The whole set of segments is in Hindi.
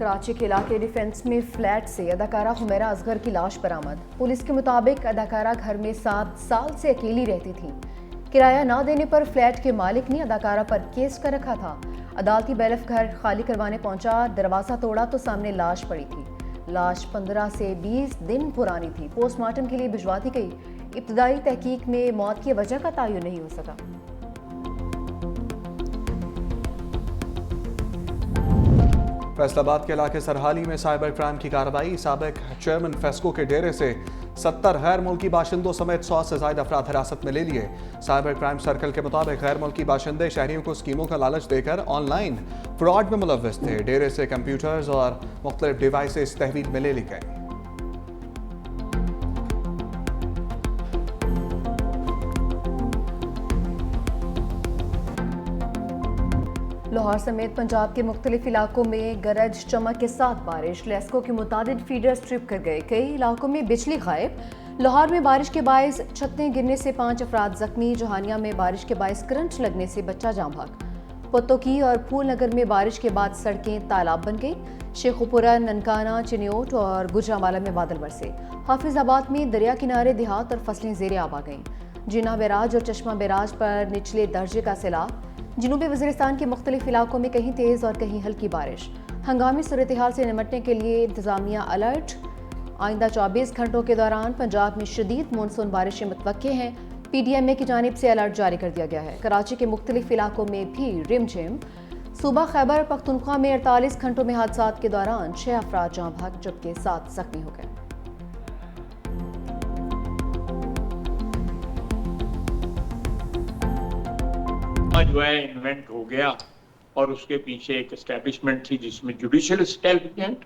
कराची के इलाके डिफेंस में फ्लैट से अदाकारा हुमैरा असगर की लाश बरामद। पुलिस के मुताबिक अदाकारा घर में 7 साल से अकेली रहती थी। किराया ना देने पर फ्लैट के मालिक ने अदाकारा पर केस कर रखा था। अदालती बैरफ घर खाली करवाने पहुंचा, दरवाजा तोड़ा तो सामने लाश पड़ी थी। लाश 15 से 20 दिन पुरानी थी। पोस्टमार्टम के लिए भिजवा दी गई। इब्तदाई तहकीक में मौत की वजह का तयन नहीं हो सका। फैसलाबाद के इलाके सरहाली में साइबर क्राइम की कार्रवाई। साबिक चेयरमैन फेस्को के डेरे से 70 गैर मुल्की बाशिंदों समेत 100 से ज्यादा अफराद हिरासत में ले लिए। साइबर क्राइम सर्कल के मुताबिक गैर मुल्की बाशिंदे शहरियों को स्कीमों का लालच देकर ऑनलाइन फ्रॉड में मुलव्वस थे। डेरे से कंप्यूटर्स और मुख्तलिफ डिवाइसेस तहवील में ले ली गई। लाहौर समेत पंजाब के मुख्तलिफ इलाकों में गरज चमक के साथ बारिश। लेस्को के मुतादिद फीडर स्ट्रिप कर गए। कई इलाकों में बिजली गायब। लाहौर में बारिश के बायस छतें गिरने से 5 अफराद जख्मी। जहानिया में बारिश के बायस करंट लगने से बच्चा जाम भाग। पत्तोकी और फूल नगर में बारिश के बाद सड़कें तालाब बन गई। शेखुपुरा, ननकाना, चिन्योट और गुजरांवाला में बादल बरसे। हाफिजाबाद में दरिया किनारे देहात और फसलें ज़ेरे आब आ गईं। जिन्ना बैराज और चश्मा बैराज पर निचले दर्जे का सैलाब। जनूबी वज़ीरिस्तान के मुख्तलिफ इलाकों में कहीं तेज़ और कहीं हल्की बारिश। हंगामी सूरत हाल से निपटने के लिए इंतजामिया अलर्ट। आइंदा 24 घंटों के दौरान पंजाब में शदीद मानसून बारिशें मुतवक्के हैं। PDMA की जानिब से अलर्ट जारी कर दिया गया है। कराची के मुख्तलिफ इलाकों में भी रिमझिम। सूबा खैबर पख्तूनख्वा में 48 घंटों में हादसात के दौरान 6 अफराद जाँ भाग जबकि 7 जख्मी हो गए। जो है इन्वेंट हो गया और उसके पीछे एक एस्टेब्लिशमेंट थी जिसमें जुडिशियल एस्टेब्लिशमेंट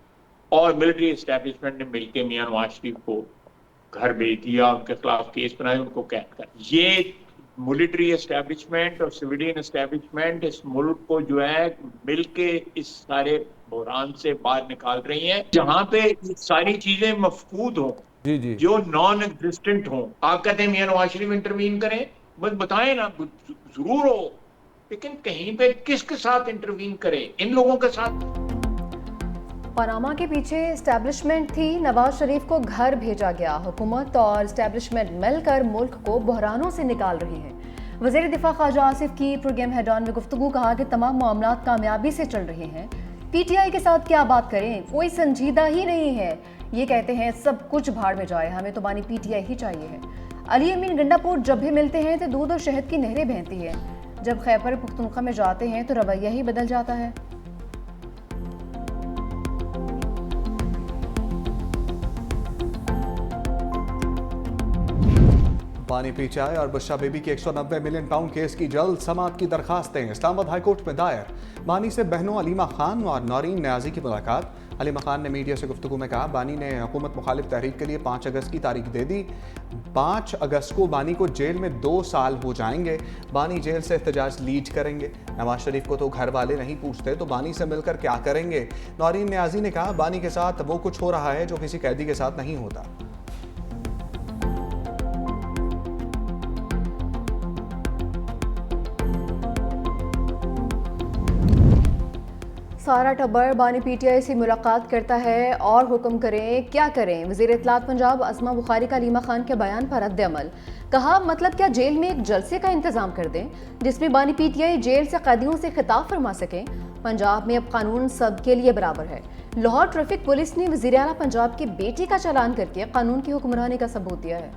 और मिलिट्री एस्टेब्लिशमेंट ने मिलकर मियां नवाज शरीफ को घर भेज दिया, उनके खिलाफ केस बनाए, उनको कैद कर। ये मिलिट्री एस्टेब्लिशमेंट और सिविलियन एस्टेब्लिशमेंट इस मुल्क को जो है मिलके इस सारे बहरान से बाहर निकाल रही हैं, जहां पे सारी चीजें मफकूद हों, जो नॉन एग्जिस्टेंट हों। आप कहते हैं मियां नवाज शरीफ इंटरवीन करें, बस बताएं ना, जरूर हो, लेकिन कहीं पे किसके साथ इंटरवीन करें? इन लोगों के साथ। पनामा के पीछे एस्टेब्लिशमेंट थी। नवाज शरीफ को घर भेजा गया। हुकूमत और एस्टेब्लिशमेंट मिलकर मुल्क को बहरानों से निकाल रही है। वज़ीर दिफा ख्वाजा आसिफ की प्रोग्राम हेड-ऑन में गुफ्तगू। कहा कि तमाम मामला कामयाबी से चल रहे हैं। PTI के साथ क्या बात करें, कोई संजीदा ही नहीं है। ये कहते हैं सब कुछ भाड़ में जाए, हमें तो बानी PTI ही चाहिए है। अली अमीन गंडापुर जब भी मिलते हैं तो दूध और शहद की नहरें बहती है। जब खैबर पख्तूनख्वा में जाते हैं तो रवैया ही बदल जाता है। बानी PTI और बुशरा बीबी की 190 मिलियन पाउंड केस की जल्द समाअत की दरखास्तें इस्लामाबाद हाईकोर्ट में दायर। बानी से बहनों अलीमा खान और नौरीन न्याजी की मुलाकात। अलीमा खान ने मीडिया से गुफ्तगू में कहा, बानी ने हुकूमत मुखालिफ तहरीक के लिए 5 अगस्त की तारीख दे दी। 5 अगस्त को बानी को जेल में 2 साल हो जाएंगे। बानी जेल से एहतजाज लीड करेंगे। नवाज शरीफ को तो घर वाले नहीं पूछते तो बानी से मिलकर क्या करेंगे? नौरीन न्याजी ने कहा, बानी के साथ वो कुछ हो रहा है जो किसी कैदी के साथ नहीं होता। सारा टब्बर बानी PTI से मुलाकात करता है और हुक्म करें क्या करें। वज़ीर इत्तलात पंजाब अस्मा बुखारी का अलीमा खान के बयान पर रद्द अमल। कहा, मतलब क्या जेल में एक जलसे का इंतजाम कर दें जिसमें बानी PTI जेल से कैदियों से खिताब फरमा सकें। पंजाब में अब कानून सबके लिए बराबर है। लाहौर ट्रैफिक पुलिस ने वज़ीर आला पंजाब की बेटी का चालान करके कानून की हुक्मरानी का सबूत दिया है।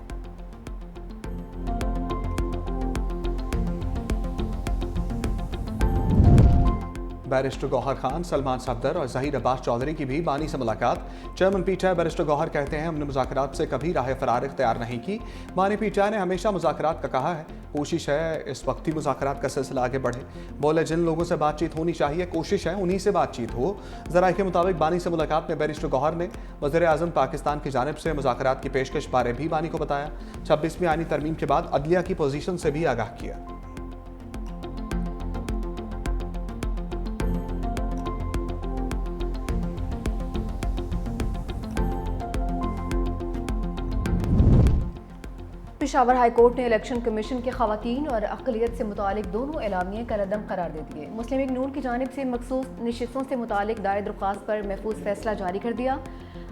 बैरिस्टर गौहर खान, सलमान सफदर और जहीर अब्बास चौधरी की भी बानी से मुलाकात। चेयरमैन PTI बैरिस्टर गौहर कहते हैं, हमने मुज़ाकरात से कभी राह फरार इख्तियार नहीं की। बानी PTI ने हमेशा मुज़ाकरात का कहा है। कोशिश है इस वक्त ही मुज़ाकरात का सिलसिला आगे बढ़े। बोले, जिन लोगों से बातचीत होनी चाहिए कोशिश है उन्हीं से बातचीत हो। ज़राए के मुताबिक बानी से मुलाकात में बैरिस्टर गौहर ने वज़ीर आज़म पाकिस्तान की जानिब से मुज़ाकरात की पेशकश बारे भी बानी को बताया। 26वीं आईनी तरमीम के बाद अदलिया की पोजीशन से भी आगाह किया। पेशावर हाई कोर्ट ने इलेक्शन कमीशन के खवातीन और अक़लियत से मुतालिक दोनों एलामिये कलअदम करार दे दिए। मुस्लिम लीग नून की जानिब से मखसूस नशिस्तों से मुतालिक दायर दरख्वास्त पर महफूज फैसला जारी कर दिया।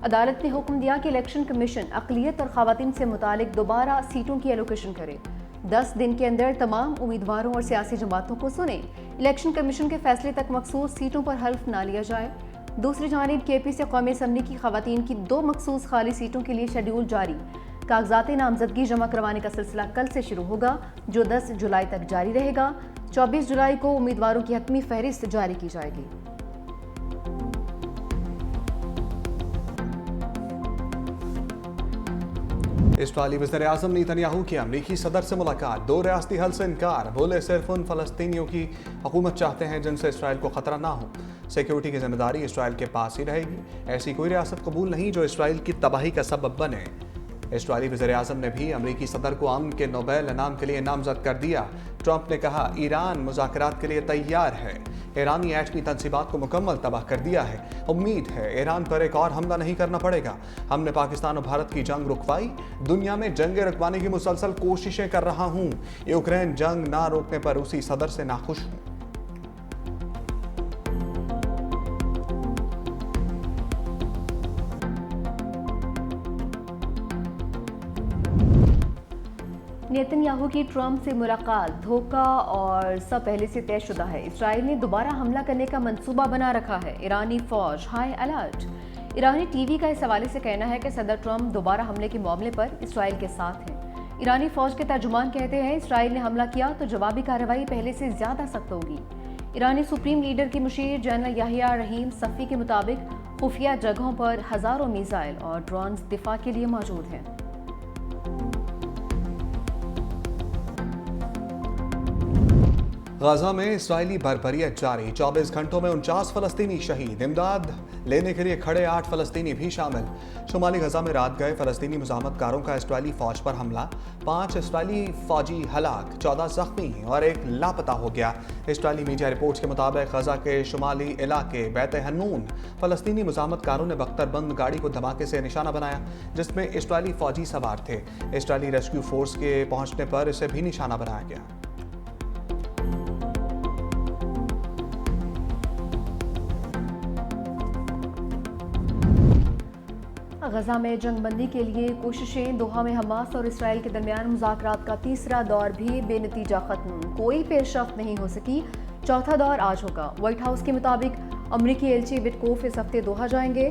अदालत ने हुक्म दिया कि इलेक्शन कमीशन अक़लियत और खवातीन से मुतालिक दोबारा सीटों की एलोकेशन करे। 10 दिन के अंदर तमाम उम्मीदवारों और सियासी जमातों को सुने। इलेक्शन कमीशन के फैसले तक मखसूस सीटों पर हल्फ ना लिया जाए। दूसरी जानिब KP से कौमी असम्बली की खवातीन की 2 मखसूस खाली सीटों के लिए शेड्यूल जारी। कागजात नामजदगी जमा करवाने का सिलसिला कल से शुरू होगा, जो 10 जुलाई तक जारी रहेगा। 24 जुलाई को उम्मीदवारों की हतमी फहरिस्त जारी की जाएगी। इस्राईली वज़ीर-ए-आज़म नेतन्याहू की अमरीकी सदर से मुलाकात, 2 रियासती हल से इनकार। बोले सिर्फ उन फ़लस्तीनियों की हुकूमत चाहते हैं जिनसे इसराइल को ख़तरा ना हो। सिक्योरिटी की जिम्मेदारी इसराइल के पास ही रहेगी। ऐसी कोई रियासत कबूल नहीं जो इसराइल की तबाही का सबब बने। इस्राईली वज़ीर-ए-आज़म ने भी अमरीकी सदर को अमन के नोबेल इनाम के लिए नामजद कर दिया। ट्रंप ने कहा ईरान मुज़ाकरात के लिए तैयार है। ईरानी एटमी तंसीबात को मुकम्मल तबाह कर दिया है। उम्मीद है ईरान पर एक और हमला नहीं करना पड़ेगा। हमने पाकिस्तान और भारत की जंग रुकवाई। दुनिया में जंगें रुकवाने की मुसलसल कोशिशें कर रहा हूँ। यूक्रेन जंग ना रोकने पर रूसी सदर से नाखुश हूँ। नेतन्याहू की ट्रंप से मुलाकात धोखा और सब पहले से तयशुदा है। इसराइल ने दोबारा हमला करने का मंसूबा बना रखा है। ईरानी फौज हाई अलर्ट। ईरानी टीवी का इस हवाले से कहना है कि सदर ट्रंप दोबारा हमले के मामले पर इसराइल के साथ हैं। ईरानी फौज के तर्जुमान कहते हैं इसराइल ने हमला किया तो जवाबी कार्रवाई पहले से ज्यादा सख्त होगी। ईरानी सुप्रीम लीडर की मुशीर जनरल याहिया रहीम सफ़ी के मुताबिक खुफिया जगहों पर हजारों मिसाइल और ड्रोन्स दिफा के लिए मौजूद हैं। गाजा में इसराइली बर्बरियत जारी, 24 घंटों में 49 फलस्तीनी शहीद। इमदाद लेने के लिए खड़े 8 फलस्तीनी भी शामिल। शुमाली गजा में रात गए फलस्तीनी मुजाहमतकारों का इसराइली फौज पर हमला, 5 इसराइली फौजी हलाक, 14 जख्मी और 1 लापता हो गया। इसराइली मीडिया रिपोर्ट्स के मुताबिक गजा के शुमाली इलाके बैत हन्नून फलस्तीनी मुजाहमतकारों ने बख्तरबंद गाड़ी को धमाके से निशाना बनाया, जिसमें इसराइली फौजी सवार थे। इसराइली रेस्क्यू फोर्स के पहुंचने पर इसे भी निशाना बनाया गया। गजा में जंगबंदी के लिए कोशिशें, दोहा में हमास और इसराइल के दरमियान मुज़ाकरात का तीसरा दौर भी बेनतीजा खत्म, कोई पेशरफ्त नहीं हो सकी। चौथा दौर आज होगा। व्हाइट हाउस के मुताबिक अमरीकी एलची विटकोफ इस हफ्ते दोहा जाएंगे।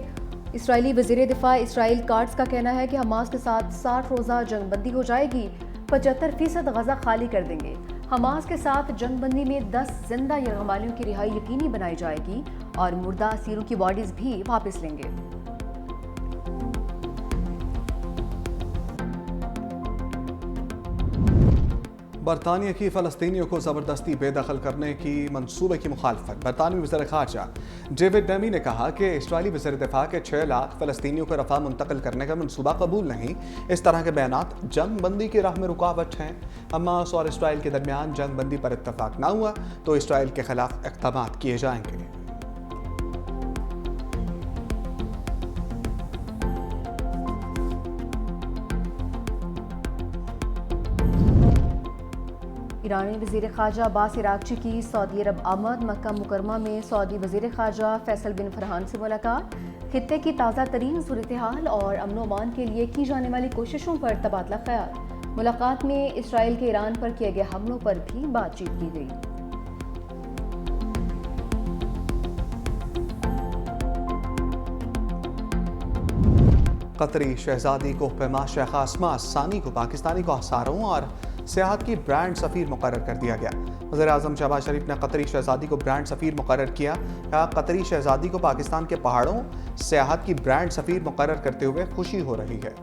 इसराइली वज़ीर दिफा इसराइल कार्ड्स का कहना है कि हमास के साथ 60 रोज़ा जंगबंदी हो जाएगी, 75% गजा खाली कर देंगे। हमास के साथ जंगबंदी में 10 जिंदा यरगमालियों की रिहाई यकीनी बनाई जाएगी और मुर्दा असीरों की बॉडीज भी वापस लेंगे। बरतानिया की फ़लस्तीनियों को ज़बरदस्ती बेदखल करने की मंसूबे की मुखालफत। बरतानवी वज़ीर ख़ारजा डेविड डेमी ने कहा कि इसराइली वज़ीर दिफा के 6 लाख फ़लस्तीनियों को रफ़ा मुंतकिल करने का मंसूबा कबूल नहीं। इस तरह के बयानात जंग बंदी की राह में रुकावट हैं। हमास और इसराइल के दरमियान जंग बंदी पर इत्तफाक ना हुआ तो इसराइल के खिलाफ इक़दामात किए जाएंगे। ईरानी वज़ीर ख़ारजा अब्बास इराक़ची की सऊदी अरब आमद, मक्का मुकरमा में सऊदी वज़ीर ख़ारजा फैसल बिन फरहान से मुलाकात, खित्ते की ताज़ा तरीन सूरत हाल और अमन अमान के लिए की जाने वाली कोशिशों पर तबादला ख्याल। मुलाकात में इसराइल के ईरान पर किए गए हमलों पर भी बातचीत की गई। कतरी शहजादी कोहपेमा शेख आसमा सानी को पाकिस्तानी कोहसारों और सियाहत की ब्रांड सफ़ीर मुकर्रर कर दिया गया। वज़ीर-ए-आज़म शहबाज शरीफ ने कतरी शहजादी को ब्रांड सफ़ीर मुकर्रर किया। कहा कतरी शहजादी को पाकिस्तान के पहाड़ों सियाहत की ब्रांड सफ़ीर मुकर्रर करते हुए खुशी हो रही है।